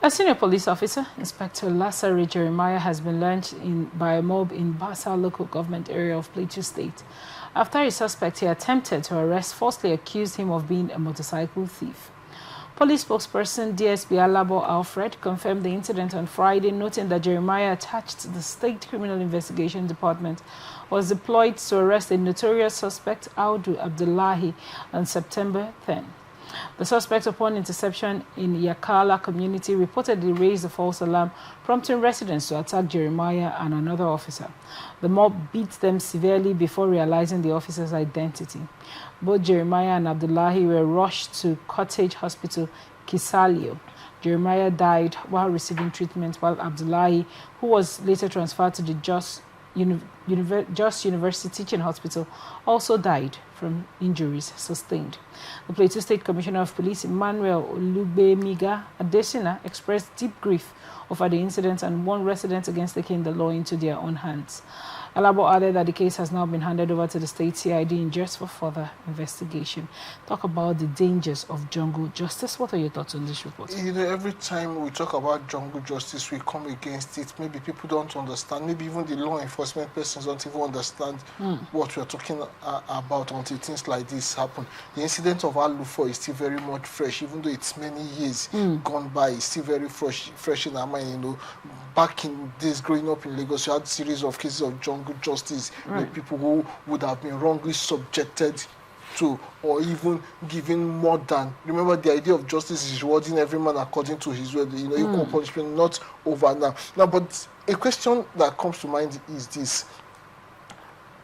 A senior police officer, Inspector Lasare Jeremiah, has been lynched by a mob in Bassa local government area of Plateau State after a suspect he attempted to arrest falsely accused him of being a motorcycle thief. Police spokesperson DSP Alabo Alfred confirmed the incident on Friday, noting that Jeremiah, attached to the State Criminal Investigation Department, was deployed to arrest a notorious suspect, Audu Abdullahi, on September 10. The suspect, upon interception in Yakala community, reportedly raised a false alarm, prompting residents to attack Jeremiah and another officer. The mob beat them severely before realizing the officer's identity. Both Jeremiah and Abdullahi were rushed to Cottage Hospital, Kisalio. Jeremiah died while receiving treatment, while Abdullahi, who was later transferred to the Jos University Teaching Hospital, also died from injuries sustained. The Plateau State Commissioner of Police, Emmanuel Olubemiga Adesina, expressed deep grief over the incident and warned residents against taking the law into their own hands. Alabo added that the case has now been handed over to the state CID in just for further investigation. Talk about the dangers of jungle justice. What are your thoughts on this report? You know, every time we talk about jungle justice, we come against it. Maybe people don't understand. Maybe even the law enforcement persons don't even understand what we're talking about until things like this happen. The incident of Alufo is still very much fresh, even though it's many years gone by. It's still very fresh in our mind. You know, back in days growing up in Lagos, you had a series of cases of jungle justice, you know, people who would have been wrongly subjected to, or even given more than. Remember, the idea of justice is rewarding every man according to his way. You know, equal punishment, not over now. Now, but a question that comes to mind is this: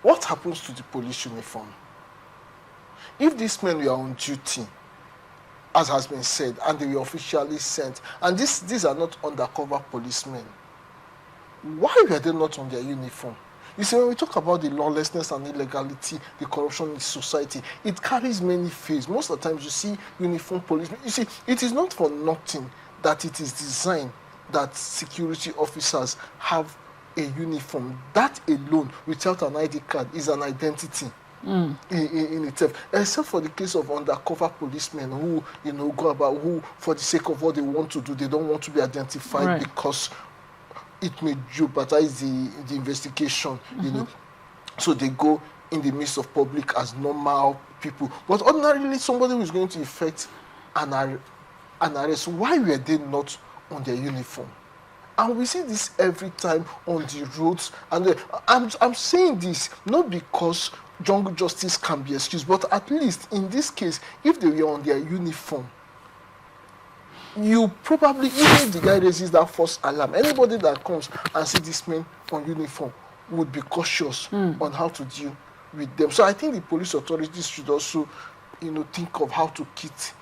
what happens to the police uniform? If these men were on duty, as has been said, and they were officially sent, and these are not undercover policemen, why were they not on their uniform? You see, when we talk about the lawlessness and illegality, the corruption in society, it carries many faces. Most of the times you see uniform policemen. You see, it is not for nothing that it is designed that security officers have a uniform. That alone, without an ID card, is an identity in itself. Except for the case of undercover policemen who, you know, go about, who, for the sake of what they want to do, they don't want to be identified because it may jeopardize the investigation, you know. So they go in the midst of public as normal people. But ordinarily, somebody who is going to effect an arrest, why were they not on their uniform? And we see this every time on the roads. And I'm saying this not because jungle justice can be excused, but at least in this case, if they were on their uniform, you probably, even if the guy raises that false alarm, anybody that comes and sees this man on uniform would be cautious on how to deal with them. So I think the police authorities should also, you know, think of how to kit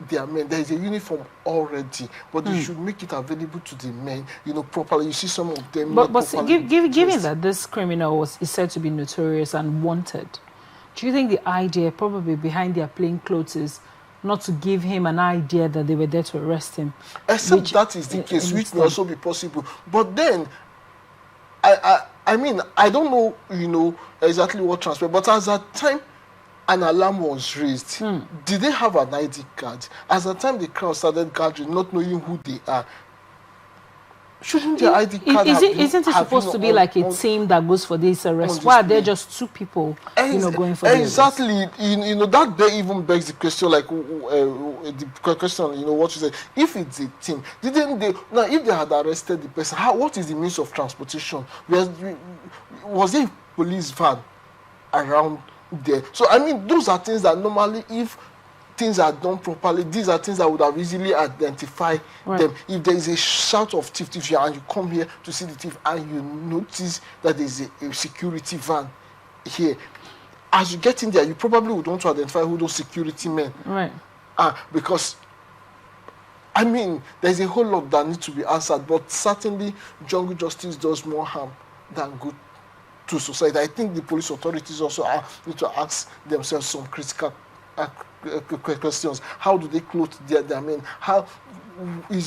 their men. There is a uniform already, but they should make it available to the men, you know, properly. You see some of them. But given that this criminal is said to be notorious and wanted, do you think the idea probably behind their plain clothes is not to give him an idea that they were there to arrest him? Except that is the case, which may also be possible. But then, I mean, I don't know, you know, exactly what transpired, but as at time an alarm was raised, did they have an ID card? As at time the crowd started gathering, not knowing who they are, shouldn't the ID card isn't it supposed to be like a team that goes for this arrest? Why are there just two people, you know, going for exactly the arrest? You know, that even begs the question, like the question, you know, what you said. If it's a team, didn't they? Now, if they had arrested the person, what is the means of transportation? Was there a police van around there? So I mean, those are things that normally, if things are done properly, these are things that would have easily identified them. If there is a shout of thief here and you come here to see the thief and you notice that there is a security van here, as you get in there, you probably would want to identify who those security men are, because I mean, there's a whole lot that needs to be answered, but certainly jungle justice does more harm than good to society. I think the police authorities also need to ask themselves some critical questions. How do they clothe their men?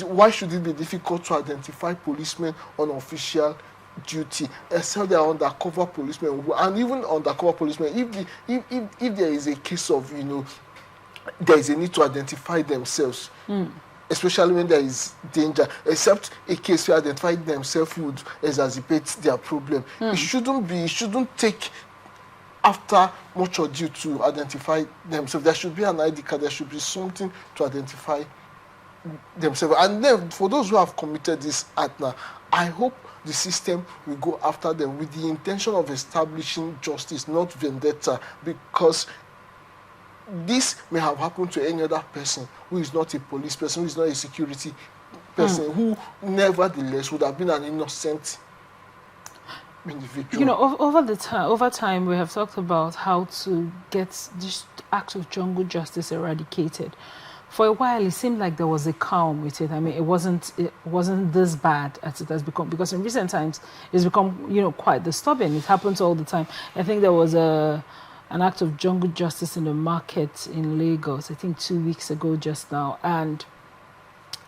Why should it be difficult to identify policemen on official duty, except they are undercover policemen? And even undercover policemen, if there is a case of, you know, there is a need to identify themselves, especially when there is danger, except a case where identifying themselves would exacerbate their problem. It shouldn't take after much ado to identify themselves. There should be an ID card, there should be something to identify themselves. And then for those who have committed this act now, I hope the system will go after them with the intention of establishing justice, not vendetta, because this may have happened to any other person who is not a police person, who is not a security person, who nevertheless would have been an innocent individual. You know, over time, we have talked about how to get this act of jungle justice eradicated. For a while, it seemed like there was a calm with it. I mean, it wasn't this bad as it has become, because in recent times, it's become, you know, quite disturbing. It happens all the time. I think there was an act of jungle justice in the market in Lagos, I think 2 weeks ago just now. And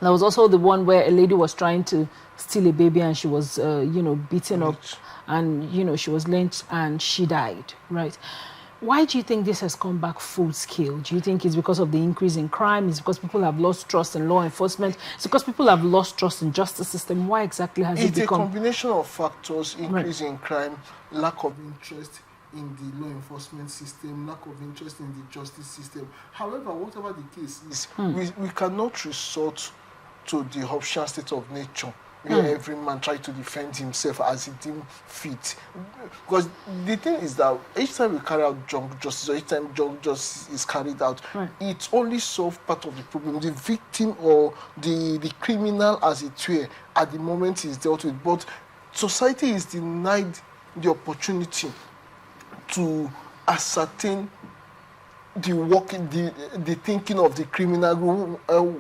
there was also the one where a lady was trying to steal a baby and she was, you know, beaten up and, you know, she was lynched and she died, right? Why do you think this has come back full scale? Do you think it's because of the increase in crime? It's because people have lost trust in law enforcement? It's because people have lost trust in justice system? Why exactly has it become? It's a combination of factors: increase in crime, lack of interest in the law enforcement system, lack of interest in the justice system. However, whatever the case is, we cannot resort to the Hobbesian state of nature, where every man tries to defend himself as he deems fit. Because the thing is that each time we carry out jungle justice, or each time jungle justice is carried out, it only solves part of the problem. The victim or the criminal, as it were, at the moment is dealt with. But society is denied the opportunity to ascertain the thinking of the criminal.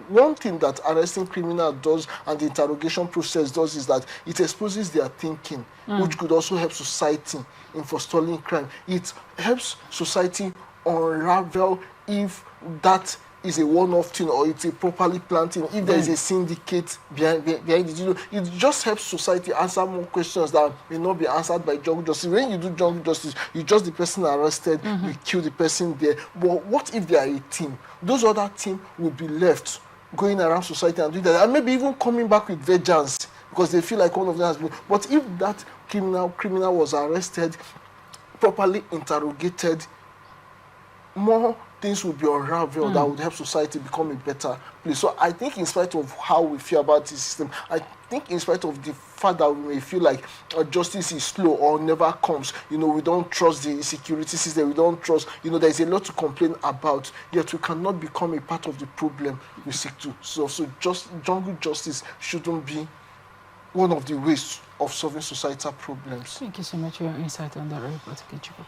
One thing that arresting criminal does and the interrogation process does is that it exposes their thinking, which could also help society in forestalling crime. It helps society unravel if that is a one-off thing or it's a properly planned thing, if there is a syndicate behind it. You know, it just helps society answer more questions that may not be answered by jungle justice. When you do jungle justice, you just the person arrested, you kill the person there. But what if they are a team? Those other team will be left going around society and doing that, and maybe even coming back with vengeance because they feel like one of them has been. But if that criminal was arrested, properly interrogated, more things will be unraveled that would help society become a better place. So I think in spite of how we feel about this system, I think in spite of the fact that we may feel like justice is slow or never comes, you know, we don't trust the security system, we don't trust, you know, there's a lot to complain about, yet we cannot become a part of the problem we seek to. So just jungle justice shouldn't be one of the ways of solving societal problems. Thank you so much for your insight on that report, Kechiko.